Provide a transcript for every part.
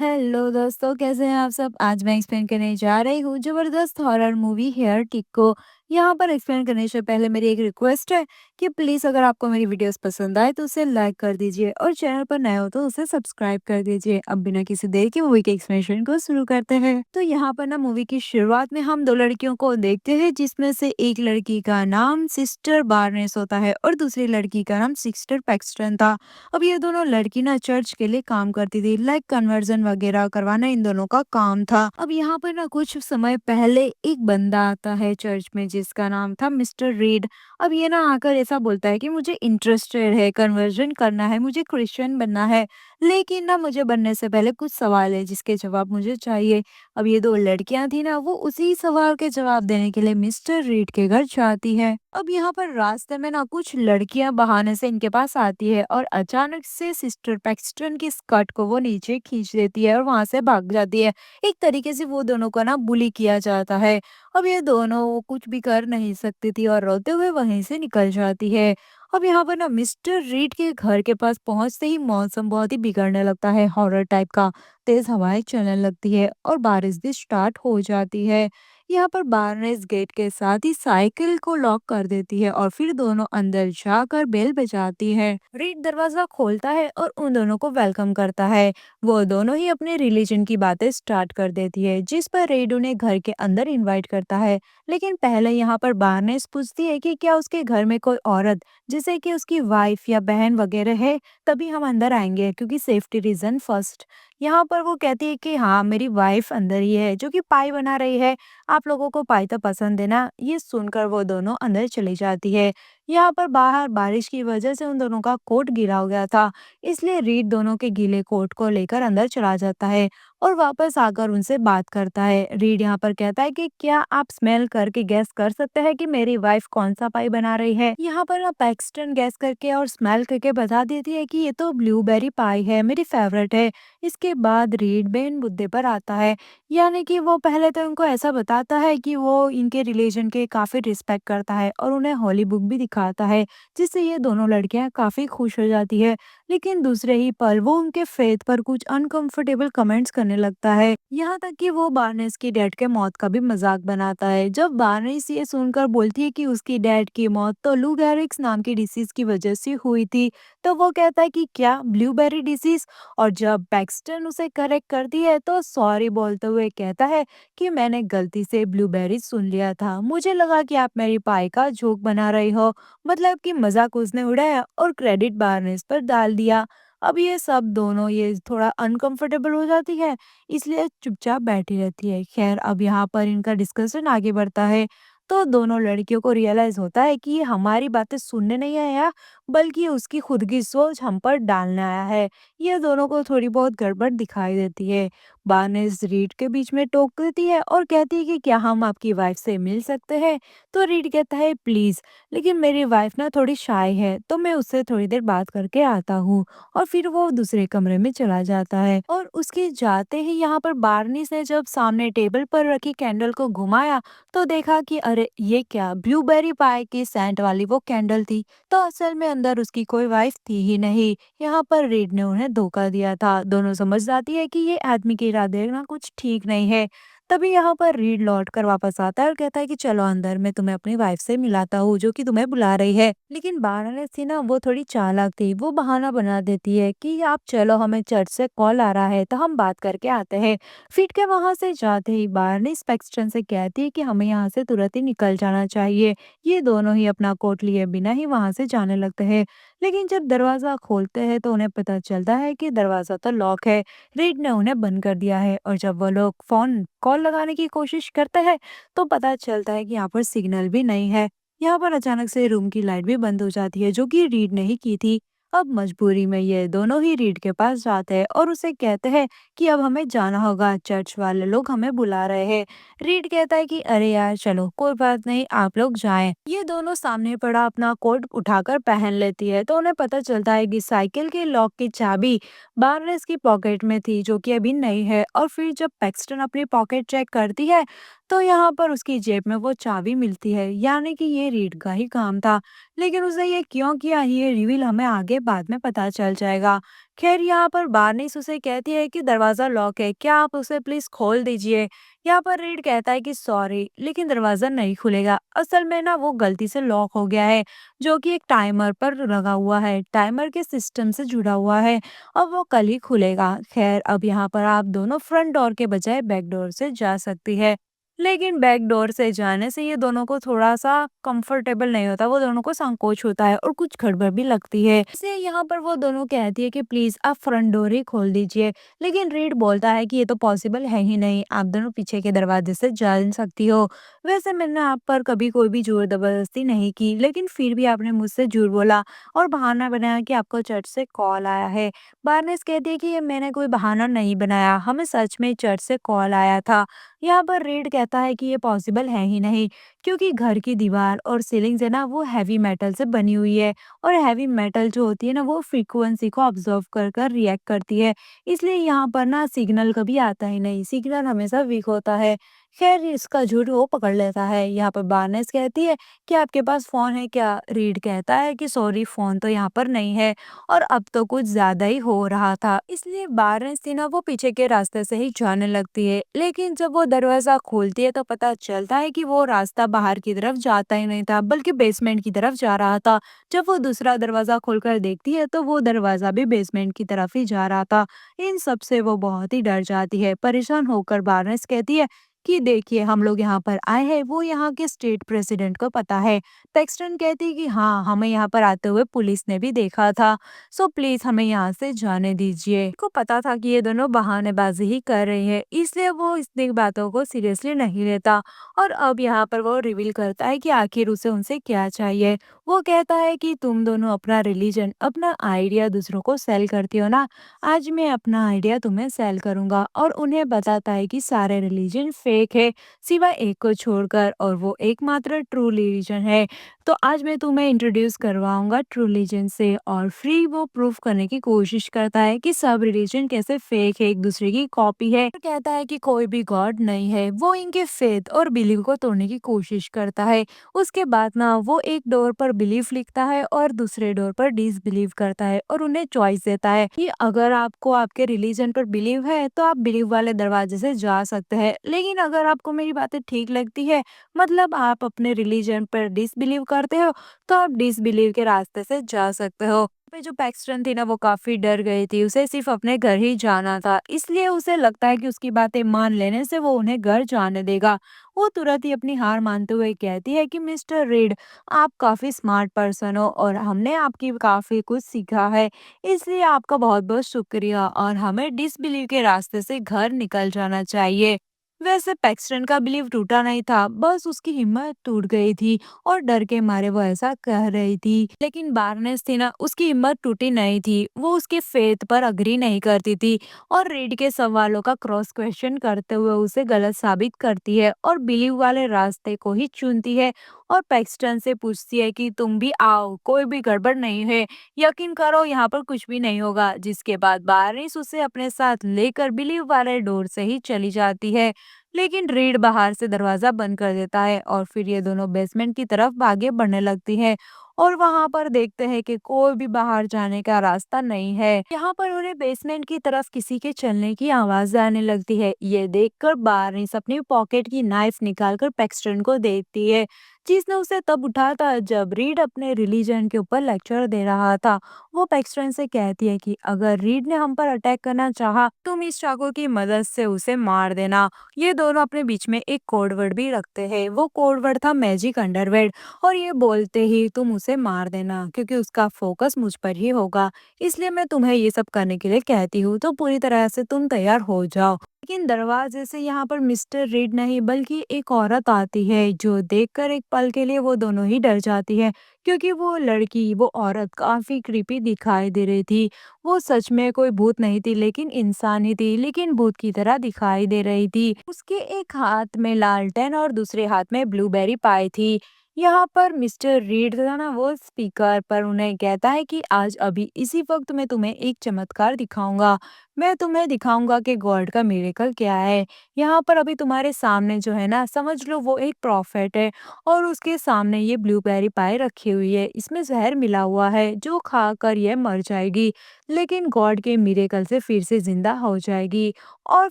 Hello दोस्तों, कैसे हैं आप सब? आज मैं एक्सप्लेन करने जा रही हूँ जबरदस्त हॉरर मूवी हेयर टिक को। यहाँ पर एक्सप्लेन करने से पहले मेरी एक रिक्वेस्ट है कि प्लीज अगर आपको मेरी वीडियोस पसंद आए तो उसे लाइक कर दीजिए और चैनल पर नए हो तो उसे सब्सक्राइब कर दीजिए। अब बिना किसी देर के मूवी के एक्सप्लेनेशन को शुरू करते हैं। तो यहाँ पर ना मूवी की शुरुआत में हम दो लड़कियों को देखते हैं, जिसमें से एक लड़की का नाम सिस्टर बार्नेस होता है और दूसरी लड़की का नाम सिस्टर पैक्सटन था। अब ये दोनों लड़की ना चर्च के लिए काम करती थी, लाइक कन्वर्जन वगैरह करवाना इन दोनों का काम था। अब यहाँ पर ना कुछ समय पहले एक बंदा आता है चर्च में, जिसका नाम था मिस्टर रीड। अब ये ना आकर ऐसा बोलता है कि मुझे इंटरेस्टेड है, कन्वर्जन करना है, मुझे क्रिश्चियन बनना है, लेकिन ना मुझे बनने से पहले कुछ सवाल है जिसके जवाब मुझे चाहिए। अब ये दो लड़कियां थी ना, वो उसी सवाल के जवाब देने के लिए मिस्टर रीड के घर जाती है। अब यहाँ पर रास्ते में ना कुछ लड़कियां बहाने से इनके पास आती है और अचानक से सिस्टर पैक्सटन की स्कर्ट को वो नीचे खींच देती है और वहां से भाग जाती है। एक तरीके से वो दोनों को ना बुली किया जाता है। अब ये दोनों वो कुछ भी कर नहीं सकती थी और रोते हुए वहीं से निकल जाती है। अब यहाँ पर ना मिस्टर रीड के घर के पास पहुंचते ही मौसम बहुत ही बिगड़ने लगता है, हॉरर टाइप का। तेज हवाएं चलने लगती है और बारिश भी स्टार्ट हो जाती है। यहाँ पर बार्नेस गेट के साथ ही साइकिल को लॉक कर देती है और फिर दोनों अंदर जाकर बेल बजाती है। रीड दरवाजा खोलता है और उन दोनों को वेलकम करता है। वो दोनों ही अपने रिलीजन की बातें स्टार्ट कर देती है, जिस पर रीड उन्हें घर के अंदर इनवाइट करता है। लेकिन पहले यहाँ पर बार्नेस पूछती है कि क्या उसके घर में कोई औरत, जैसे कि उसकी वाइफ या बहन वगैरह है, तभी हम अंदर आएंगे, क्योंकि सेफ्टी रीजन फर्स्ट। यहाँ पर वो कहती है कि हाँ, मेरी वाइफ अंदर ही है जो कि पाई बना रही है। आप लोगों को पाई तो पसंद है ना? ये सुनकर वो दोनों अंदर चली जाती है। यहाँ पर बाहर बारिश की वजह से उन दोनों का कोट गीला हो गया था, इसलिए रीड दोनों के गीले कोट को लेकर अंदर चला जाता है और वापस आकर उनसे बात करता है। रीड यहाँ पर कहता है कि क्या आप स्मेल करके गैस कर सकते हैं कि मेरी वाइफ कौन सा पाई बना रही है? यहाँ पर ना पैक्सटन गैस करके और स्मेल करके बता देती है कि ये तो ब्लूबेरी पाई है, मेरी फेवरेट है। इसके बाद रीड मेन मुद्दे पर आता है, यानी कि वो पहले तो उनको ऐसा बताता है कि वो इनके रिलीजन के काफ़ी रिस्पेक्ट करता है और उन्हें हॉली बुक भी दिखाता है, जिससे ये दोनों लड़कियां काफ़ी खुश हो जाती है। लेकिन दूसरे ही पल वो उनके फेथ पर कुछ अनकंफर्टेबल कमेंट्स करने लगता है, यहाँ तक कि वो बार्नेस की डैड के मौत का भी मजाक बनाता है। जब बार्नेस ये सुनकर बोलती है कि उसकी डैड की मौत तो लू गेरिक्स नाम की डिसीज की वजह से हुई थी, तो वो कहता है कि क्या ब्लूबेरी डिसीज? और जब पैक्सटन उसे करेक्ट करती है तो सॉरी बोलते हुए कहता है कि मैंने गलती से ब्लूबेरी सुन लिया था, मुझे लगा कि आप मेरी पाई का जोक बना रही हो। मतलब कि मजाक उसने उड़ाया और क्रेडिट बार्नेस पर डाल दिया। अब ये सब दोनों ये थोड़ा अनकंफर्टेबल हो जाती है, इसलिए चुपचाप बैठी रहती है। खैर, अब यहाँ पर इनका डिस्कशन आगे बढ़ता है, तो दोनों लड़कियों को रियलाइज होता है कि ये हमारी बातें सुनने नहीं आया, बल्कि उसकी खुद की सोच हम पर डालने आया है। ये दोनों को थोड़ी बहुत गड़बड़ दिखाई देती है। बार्नेस रीड के बीच में टोक देती है और कहती है कि क्या हम आपकी वाइफ से मिल सकते हैं? तो रीड कहता है प्लीज, लेकिन मेरी वाइफ ना थोड़ी शाय है, तो मैं उससे थोड़ी देर बात करके आता हूँ। और फिर वो दूसरे कमरे में चला जाता है और उसके जाते ही यहाँ पर बार्निस ने जब सामने टेबल पर रखी कैंडल को घुमाया, तो देखा कि अरे ये क्या, ब्लूबेरी पाई की सेंट वाली वो कैंडल थी। तो असल में अंदर उसकी कोई वाइफ थी ही नहीं। यहाँ पर रीड ने उन्हें धोखा दिया था। दोनों समझ जाती है कि ये आदमी के इरादे ना कुछ ठीक नहीं है। तभी यहाँ पर रीड लौट कर वापस आता है और कहता है कि चलो अंदर, मैं तुम्हें अपनी वाइफ से मिलाता हूँ जो कि तुम्हें बुला रही है। लेकिन बारनेस थी ना, वो थोड़ी चालाक थी। वो बहाना बना देती है कि आप चलो, हमें चर्च से कॉल आ रहा है तो हम बात करके आते हैं। फिट के वहां से जाते ही बारनेस पैक्सटन से कहती है कि हमें यहाँ से तुरंत ही निकल जाना चाहिए। ये दोनों ही अपना कोट लिए बिना ही वहां से जाने लगते हैं। लेकिन जब दरवाजा खोलते हैं तो उन्हें पता चलता है कि दरवाजा तो लॉक है, रीड ने उन्हें बंद कर दिया है। और जब वो लोग फोन कॉल लगाने की कोशिश करते हैं तो पता चलता है कि यहाँ पर सिग्नल भी नहीं है। यहाँ पर अचानक से रूम की लाइट भी बंद हो जाती है, जो कि रीड ने ही की थी। अब मजबूरी में ये दोनों ही रीड के पास जाते हैं और उसे कहते हैं कि अब हमें जाना होगा, चर्च वाले लोग हमें बुला रहे हैं। रीड कहता है कि अरे यार चलो, कोई बात नहीं, आप लोग जाएं। ये दोनों सामने पड़ा अपना कोट उठाकर पहन लेती है, तो उन्हें पता चलता है कि साइकिल के लॉक की चाबी बार्नेस की पॉकेट में थी, जो कि अभी नहीं है। और फिर जब पैक्सटन अपनी पॉकेट चेक करती है तो यहाँ पर उसकी जेब में वो चाबी मिलती है, यानी कि ये रीड का ही काम था। लेकिन उसने ये क्यों किया, ये रिवील हमें आगे बाद में पता चल जाएगा। खैर यहाँ पर बार्निस उसे कहती है कि दरवाज़ा लॉक है, क्या आप उसे प्लीज़ खोल दीजिए। यहाँ पर रीड कहता है कि सॉरी, लेकिन दरवाज़ा नहीं खुलेगा। असल में ना वो गलती से लॉक हो गया है, जो कि एक टाइमर पर लगा हुआ है, टाइमर के सिस्टम से जुड़ा हुआ है। अब वो कल ही खुलेगा। खैर अब यहाँ पर आप दोनों फ्रंट डोर के बजाय बैक डोर से जा सकती है। लेकिन बैक डोर से जाने से ये दोनों को थोड़ा-सा कंफर्टेबल नहीं होता, वो दोनों को संकोच होता है और कुछ गड़बड़ भी लगती है। इसलिए यहाँ पर वो दोनों कहती है कि प्लीज़ आप फ्रंट डोर ही खोल दीजिए। लेकिन रीड बोलता है कि ये तो पॉसिबल है ही नहीं, आप दोनों पीछे के दरवाजे से जा सकती हो। वैसे मैंने आप पर कभी कोई भी ज़ोर ज़बरदस्ती नहीं की, लेकिन फिर भी आपने मुझसे झूठ बोला और बहाना बनाया कि आपको चर्च से कॉल आया है। बार्नेस कहती है कि ये मैंने कोई बहाना नहीं बनाया, हमें सच में चर्च से कॉल आया था। यहाँ पर रीड कहता है कि ये पॉसिबल है ही नहीं, क्योंकि घर की दीवार और सीलिंग है ना वो हैवी मेटल से बनी हुई है, और हैवी मेटल जो होती है ना वो फ्रीक्वेंसी को ऑब्जर्व कर कर रिएक्ट करती है। इसलिए यहाँ पर ना सिग्नल कभी आता ही नहीं, सिग्नल हमेशा वीक होता है। खैर इसका झूठ वो पकड़ लेता है। यहाँ पर बार्नेस कहती है कि आपके पास फोन है क्या? रीड कहता है कि सॉरी, फोन तो यहाँ पर नहीं है। और अब तो कुछ ज्यादा ही हो रहा था, इसलिए बार्नेस थी ना वो पीछे के रास्ते से ही जाने लगती है। लेकिन जब वो दरवाजा खोलती है तो पता चलता है कि वो रास्ता बाहर की तरफ जाता ही नहीं था, बल्कि बेसमेंट की तरफ जा रहा था। जब वो दूसरा दरवाजा खोलकर देखती है तो वो दरवाजा भी बेसमेंट की तरफ ही जा रहा था। इन सब से वो बहुत ही डर जाती है। परेशान होकर बार्नेस कहती है कि देखिए हम लोग यहाँ पर आए हैं, वो यहाँ के स्टेट प्रेसिडेंट को पता है। पैक्सटन कहती है कि हाँ, हमें यहाँ पर आते हुए पुलिस ने भी देखा था, सो प्लीज हमें यहाँ से जाने दीजिए। को पता था कि ये दोनों बहानेबाजी ही कर रही है, इसलिए वो इतनी बातों को सीरियसली नहीं लेता। और अब यहाँ पर वो रिवील करता है कि आखिर उसे उनसे क्या चाहिए। वो कहता है कि तुम दोनों अपना रिलीजन, अपना आइडिया दूसरों को सेल करती हो ना, आज मैं अपना आइडिया तुम्हें सेल करूंगा। और उन्हें बताता है कि सारे रिलीजन फेक है, सिवाय एक को छोड़कर, और वो एकमात्र ट्रू रिलीजन है। तो आज मैं तुम्हें इंट्रोड्यूस करवाऊंगा ट्रू रिलीजन से। और फ्री वो प्रूफ करने की कोशिश करता है कि सब रिलीजन कैसे फेक है, एक दूसरे की कॉपी है। और कहता है कि कोई भी गॉड नहीं है, वो इनके फेथ और बिलीव को तोड़ने की कोशिश करता है। उसके बाद ना वो एक डोर पर बिलीव लिखता है और दूसरे डोर पर डिसबिलीव करता है, और उन्हें चॉइस देता है कि अगर आपको आपके रिलीजन पर बिलीव है तो आप बिलीव वाले दरवाजे से जा सकते हैं, लेकिन अगर आपको मेरी बातें ठीक लगती है, मतलब आप अपने रिलीजन पर डिसबिलीव करते हो, तो आप डिसबिलीव के रास्ते से जा सकते हो। पे जो पैक्सटन थी ना वो काफी डर गई थी, उसे सिर्फ अपने घर ही जाना था, इसलिए उसे लगता है कि उसकी बातें मान लेने से वो उन्हें घर जाने देगा। वो तुरंत ही अपनी हार मानते हुए कहती है कि मिस्टर रीड, आप काफी स्मार्ट पर्सन हो और हमने आपकी काफी कुछ सीखा है, इसलिए आपका बहुत बहुत शुक्रिया, और हमें डिसबिलीव के रास्ते से घर निकल जाना चाहिए। वैसे पैक्सटन का बिलीव टूटा नहीं था, बस उसकी हिम्मत टूट गई थी, और डर के मारे वो ऐसा कह रही थी। लेकिन बार्नेस थी ना, उसकी हिम्मत टूटी नहीं थी, वो उसके फेथ पर अग्री नहीं करती थी, और रीड के सवालों का क्रॉस क्वेश्चन करते हुए उसे गलत साबित करती है और बिलीव वाले रास्ते को ही चुनती है। और पैक्सटन से पूछती है कि तुम भी आओ, कोई भी गड़बड़ नहीं है, यकीन करो यहाँ पर कुछ भी नहीं होगा। जिसके बाद बार्नेस उसे अपने साथ लेकर बिलीव वाले डोर से ही चली जाती है। लेकिन रीड बाहर से दरवाजा बंद कर देता है, और फिर ये दोनों बेसमेंट की तरफ आगे बढ़ने लगती है। और वहां पर देखते हैं कि कोई भी बाहर जाने का रास्ता नहीं है। यहाँ पर उन्हें बेसमेंट की तरफ किसी के चलने की आवाज आने लगती है। ये देखकर बारिश अपनी पॉकेट की नाइफ निकालकर पैक्सटन को देती है, जिसने उसे तब उठाया था जब रीड अपने रिलीजन के ऊपर लेक्चर दे रहा था। वो पैक्सटन से कहती है कि अगर रीड ने हम पर अटैक करना चाहा, तुम इस चाकू की मदद से उसे मार देना। ये दोनों अपने बीच में एक कोड वर्ड भी रखते हैं, वो कोड वर्ड था मैजिक अंडरवेयर। और ये बोलते ही तुम उसे मार देना, क्योंकि उसका फोकस मुझ पर ही होगा, इसलिए मैं तुम्हें ये सब करने के लिए कहती हूँ, तो पूरी तरह से तुम तैयार हो जाओ। लेकिन दरवाजे से यहाँ पर मिस्टर रीड नहीं बल्कि एक औरत आती है, जो देखकर एक पल के लिए वो दोनों ही डर जाती है, क्योंकि वो लड़की, वो औरत काफी क्रीपी दिखाई दे रही थी। वो सच में कोई भूत नहीं थी, लेकिन इंसान ही थी, लेकिन भूत की तरह दिखाई दे रही थी। उसके एक हाथ में लालटेन और दूसरे हाथ में ब्लूबेरी पाई थी। यहाँ पर मिस्टर रीड था ना वो स्पीकर पर उन्हें कहता है कि आज अभी इसी वक्त मैं तुम्हें एक चमत्कार दिखाऊंगा। मैं तुम्हें दिखाऊँगा कि गॉड का मिरेकल क्या है। यहाँ पर अभी तुम्हारे सामने जो है ना, समझ लो वो एक प्रॉफ़ेट है और उसके सामने ये ब्लूबेरी पाई रखी हुई है। इसमें ज़हर मिला हुआ है जो खाकर ये मर जाएगी, लेकिन गॉड के मिरेकल से फिर से ज़िंदा हो जाएगी और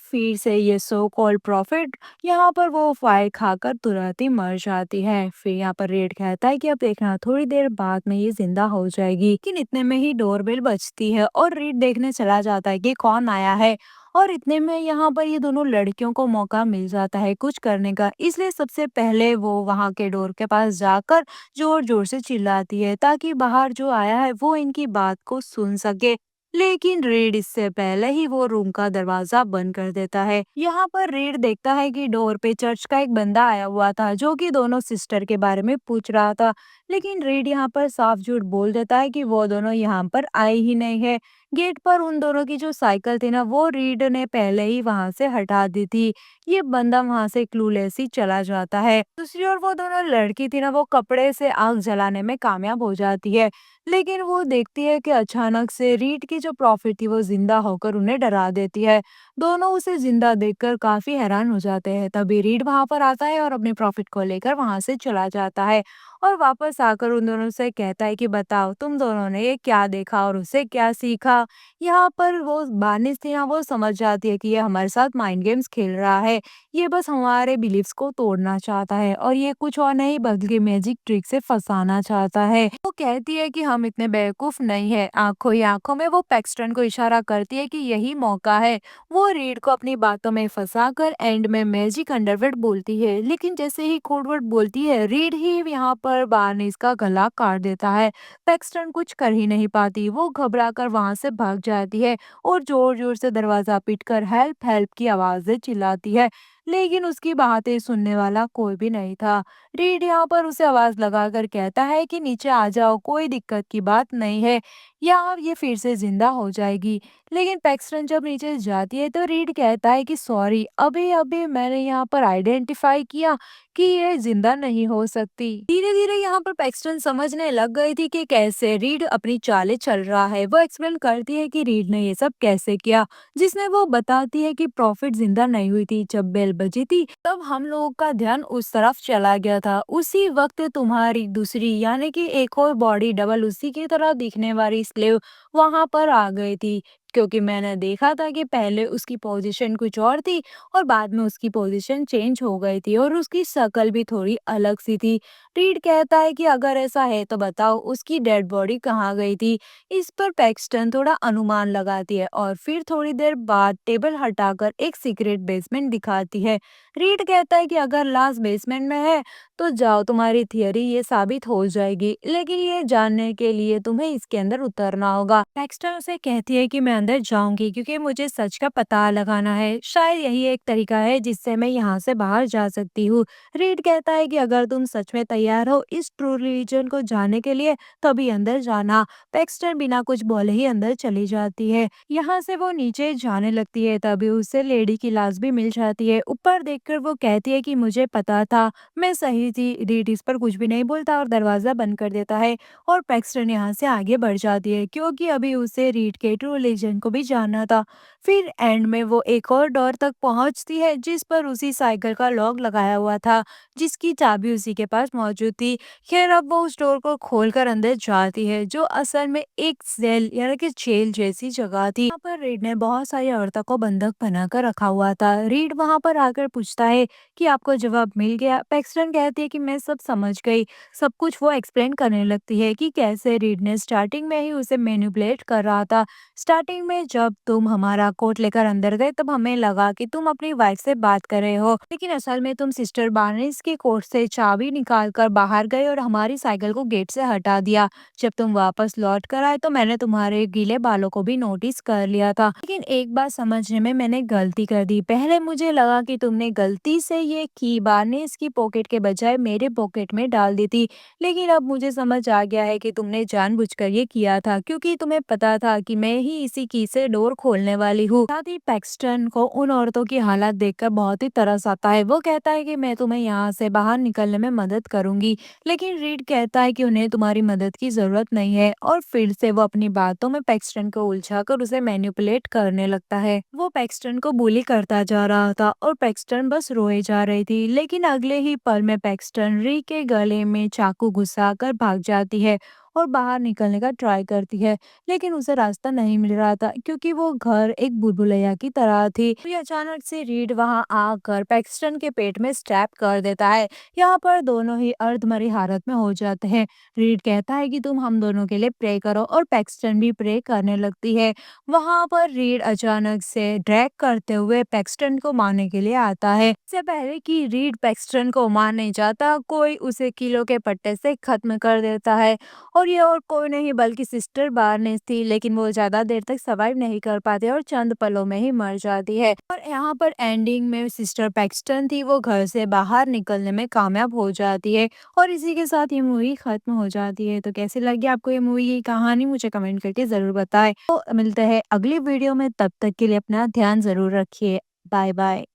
फिर से ये सो कॉल्ड प्रॉफ़ेट यहाँ पर वो पाई खाकर तुरंत ही मर जाती है। फिर यहाँ पर रेड कहता है कि अब देखना थोड़ी देर बाद में ये ज़िंदा हो जाएगी। लेकिन इतने में ही डोरबेल बजती है और रीड देखने चला जाता है कि कौन आया है। और इतने में यहाँ पर ये दोनों लड़कियों को मौका मिल जाता है कुछ करने का, इसलिए सबसे पहले वो वहाँ के डोर के पास जाकर जोर जोर से चिल्लाती है ताकि बाहर जो आया है वो इनकी बात को सुन सके। लेकिन रीड इससे पहले ही वो रूम का दरवाजा बंद कर देता है। यहाँ पर रीड देखता है कि डोर पे चर्च का एक बंदा आया हुआ था जो कि दोनों सिस्टर के बारे में पूछ रहा था। लेकिन रीड यहाँ पर साफ झूठ बोल देता है कि वो दोनों यहाँ पर आए ही नहीं है। गेट पर उन दोनों की जो साइकिल थी ना, वो रीड ने पहले ही वहां से हटा दी थी। ये बंदा वहां से क्लूलेस ही चला जाता है। दूसरी ओर वो दोनों लड़की थी ना, वो कपड़े से आग जलाने में कामयाब हो जाती है। लेकिन वो देखती है कि अचानक से रीड की जो प्रॉफिट थी वो जिंदा होकर उन्हें डरा देती है। दोनों उसे जिंदा देखकर काफी हैरान हो जाते हैं। तभी रीड वहां पर आता है और अपने प्रॉफिट को लेकर वहां से चला जाता है और वापस आकर उन दोनों से कहता है कि बताओ तुम दोनों ने ये क्या देखा और उससे क्या सीखा। यहाँ पर वो बानिस थी ना, वो समझ जाती है कि ये हमारे साथ माइंड गेम्स खेल रहा है। ये बस हमारे बिलीव्स को तोड़ना चाहता है और ये कुछ और नहीं बल्कि मैजिक ट्रिक से फंसाना चाहता है। वो कहती है कि हम इतने बेवकूफ नहीं है। आंखों ही आंखों में वो पैक्सटन को इशारा करती है कि यही मौका है। वो रीड को अपनी बातों में फंसाकर एंड में मैजिक अंडरवर्ड बोलती है, लेकिन जैसे ही कोड वर्ड बोलती है रीड ही यहाँ पर बानिस का गला काट देता है। पैक्सटन कुछ कर ही नहीं पाती, वो घबराकर वहां से भाग जाती है और जोर जोर से दरवाजा पीटकर हेल्प हेल्प की आवाजें चिल्लाती है। लेकिन उसकी बातें सुनने वाला कोई भी नहीं था। रीड यहाँ पर उसे आवाज लगाकर कहता है कि नीचे आ जाओ, कोई दिक्कत की बात नहीं है, या अब ये फिर से जिंदा हो जाएगी। लेकिन पैक्सटन जब नीचे जाती है तो रीड कहता है कि सॉरी, अभी अभी मैंने यहाँ पर आइडेंटिफाई किया कि ये जिंदा नहीं हो सकती। धीरे धीरे यहाँ पर पैक्सटन समझने लग गई थी कि कैसे रीड अपनी चालें चल रहा है। वो एक्सप्लेन करती है कि रीड ने ये सब कैसे किया, जिसमें वो बताती है कि प्रॉफिट जिंदा नहीं हुई थी। जब बेल बजी थी तब हम लोगों का ध्यान उस तरफ चला गया था। उसी वक्त तुम्हारी दूसरी यानी कि एक और बॉडी डबल उसी की तरह दिखने वाली स्लेव वहां पर आ गई थी, क्योंकि मैंने देखा था कि पहले उसकी पोजीशन कुछ और थी और बाद में उसकी पोजीशन चेंज हो गई थी और उसकी शक्ल भी थोड़ी अलग सी थी। रीड कहता है कि अगर ऐसा है तो बताओ उसकी डेड बॉडी कहाँ गई थी। इस पर पैक्सटन थोड़ा अनुमान लगाती है और फिर थोड़ी देर बाद टेबल हटाकर एक सीक्रेट बेसमेंट दिखाती है। रीड कहता है कि अगर लास्ट बेसमेंट में है तो जाओ, तुम्हारी थियरी ये साबित हो जाएगी, लेकिन ये जानने के लिए तुम्हें इसके अंदर उतरना होगा। पैक्सटन उसे कहती है कि मैं अंदर जाऊंगी क्योंकि मुझे सच का पता लगाना है, शायद यही एक तरीका है जिससे मैं यहाँ से बाहर जा सकती हूँ। रीड कहता है कि अगर तुम सच में तैयार हो इस ट्रू रिलीजन को जानने के लिए तभी अंदर जाना। पैक्सटन बिना कुछ बोले ही अंदर चली जाती है। यहाँ से वो नीचे जाने लगती है, तभी उसे लेडी की लाश भी मिल जाती है। ऊपर देखकर वो कहती है कि मुझे पता था, मैं सही थी। रीड इस पर कुछ भी नहीं बोलता और दरवाजा बंद कर देता है और पैक्सटन यहाँ से आगे बढ़ जाती है क्योंकि अभी उसे रीड के ट्रू रिलीजन को भी जानना था। फिर एंड में वो एक और डोर तक पहुंचती है जिस पर उसी साइकिल का लॉक लगाया हुआ था, जिसकी चाबी उसी के पास मौजूद थी। खैर अब वो उस डोर को खोलकर अंदर जाती है जो असल में एक सेल यानी कि जेल जैसी जगह थी। यहाँ पर रीड ने बहुत सारी औरतों को बंधक बनाकर रखा हुआ था। रीड वहां पर आकर पूछता है कि आपको जवाब मिल गया। पैक्सटन कहती है कि मैं सब समझ गई। सब कुछ वो एक्सप्लेन करने लगती है कि कैसे रीड ने स्टार्टिंग में ही उसे मैनिपुलेट कर रहा था। स्टार्टिंग में जब तुम हमारा कोट लेकर अंदर गए तब हमें लगा कि तुम अपनी वाइफ से बात कर रहे हो, लेकिन असल में तुम सिस्टर बार्नेस के कोट से चाबी निकाल कर बाहर गए और हमारी साइकिल को गेट से हटा दिया। जब तुम वापस लौट कर आए तो मैंने तुम्हारे गीले बालों को भी नोटिस कर लिया था, लेकिन एक बात समझने में मैंने गलती कर दी। पहले मुझे लगा कि तुमने गलती से ये की बार्नेस की पॉकेट के बजाय मेरे पॉकेट में डाल दी थी, लेकिन अब मुझे समझ आ गया है कि तुमने जानबूझकर ये किया था क्योंकि तुम्हें पता था कि मैं ही इसी की से डोर खोलने वाली हूँ। साथ ही पैक्सटन को उन औरतों की हालत देखकर बहुत ही तरस आता है। वो कहता है कि मैं तुम्हें यहाँ से बाहर निकलने में मदद करूंगी, लेकिन रीड कहता है कि उन्हें तुम्हारी मदद की जरूरत नहीं है और फिर से वो अपनी बातों में पैक्सटन को उलझाकर उसे मैनिपुलेट करने लगता है। वो पैक्सटन को बुली करता जा रहा था और पैक्सटन बस रोए जा रही थी, लेकिन अगले ही पल में पैक्सटन री के गले में चाकू घुसाकर भाग जाती है और बाहर निकलने का ट्राई करती है, लेकिन उसे रास्ता नहीं मिल रहा था क्योंकि वो घर एक भूलभुलैया की तरह थी। फिर अचानक से रीड वहां आकर पैक्सटन के पेट में स्टैप कर देता है। यहाँ पर दोनों ही अर्धमरी हालत में हो जाते हैं। रीड कहता है कि तुम हम दोनों के लिए प्रे करो और पैक्सटन भी प्रे करने लगती है। वहां पर रीड अचानक से ड्रैग करते हुए पैक्सटन को मारने के लिए आता है। इससे पहले कि रीड पैक्सटन को मारने जाता, कोई उसे किलो के पट्टे से खत्म कर देता है और ये और कोई नहीं बल्कि सिस्टर बार्नेस थी, लेकिन वो ज्यादा देर तक सर्वाइव नहीं कर पाती और चंद पलों में ही मर जाती है। और यहाँ पर एंडिंग में सिस्टर पैक्सटन थी, वो घर से बाहर निकलने में कामयाब हो जाती है और इसी के साथ ये मूवी खत्म हो जाती है। तो कैसी लगी आपको ये मूवी, ये कहानी, मुझे कमेंट करके जरूर बताएं। तो मिलते हैं अगली वीडियो में, तब तक के लिए अपना ध्यान जरूर रखिए। Bye bye.